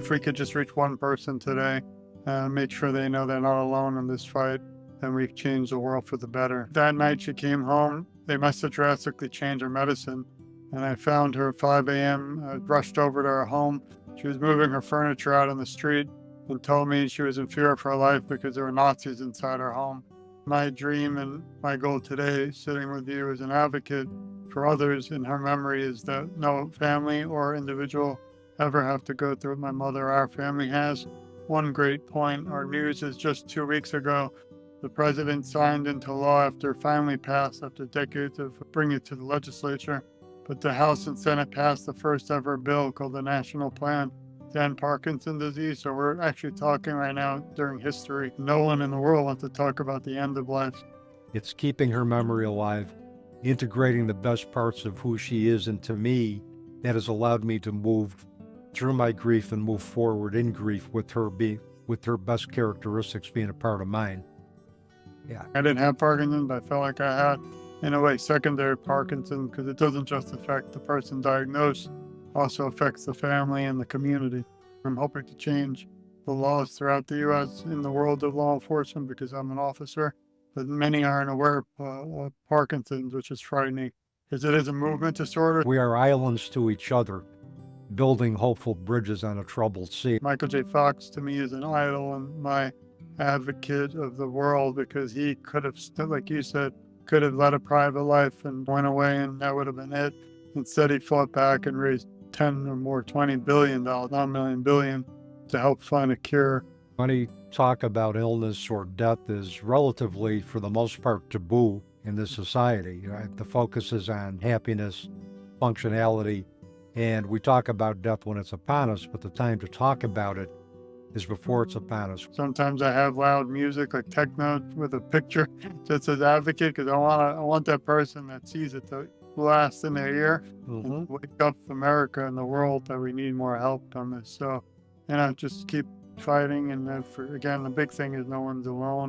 if we could just reach one person today, make sure they know they're not alone in this fight, then we've changed the world for the better. That night she came home, they must have drastically changed her medicine. And I found her at 5 a.m., rushed over to her home. She was moving her furniture out on the street and told me she was in fear of her life because there were Nazis inside her home. My dream and my goal today, sitting with you as an advocate for others in her memory, is that no family or individual ever have to go through what my mother or our family has. One great point, our news is just 2 weeks ago, the president signed into law after finally passed after decades of bringing it to the legislature. But the House and Senate passed the first ever bill called the National Plan to end Parkinson's disease. So we're actually talking right now during history. No one in the world wants to talk about the end of life. It's keeping her memory alive, integrating the best parts of who she is. And to me, that has allowed me to move through my grief and move forward in grief with her best characteristics being a part of mine. Yeah. I didn't have Parkinson's, but I felt like I had, in a way, secondary Parkinson's, because it doesn't just affect the person diagnosed, also affects the family and the community. I'm hoping to change the laws throughout the U.S. in the world of law enforcement because I'm an officer, but many aren't aware of Parkinson's, which is frightening, because it is a movement disorder. We are islands to each other, building hopeful bridges on a troubled sea. Michael J. Fox, to me, is an idol and my advocate of the world, because he could have, like you said, could have led a private life and went away and that would have been it. Instead, he fought back and raised 10 or more, $20 billion, not million, billion, to help find a cure. When you talk about illness or death is relatively, for the most part, taboo in this society. Right? The focus is on happiness, functionality, and we talk about death when it's upon us, but the time to talk about it is before it's upon us. Sometimes I have loud music like techno with a picture that says advocate, because I want that person that sees it to blast in their ear and wake up America and the world that we need more help on this. So, just keep fighting. And again, the big thing is no one's alone.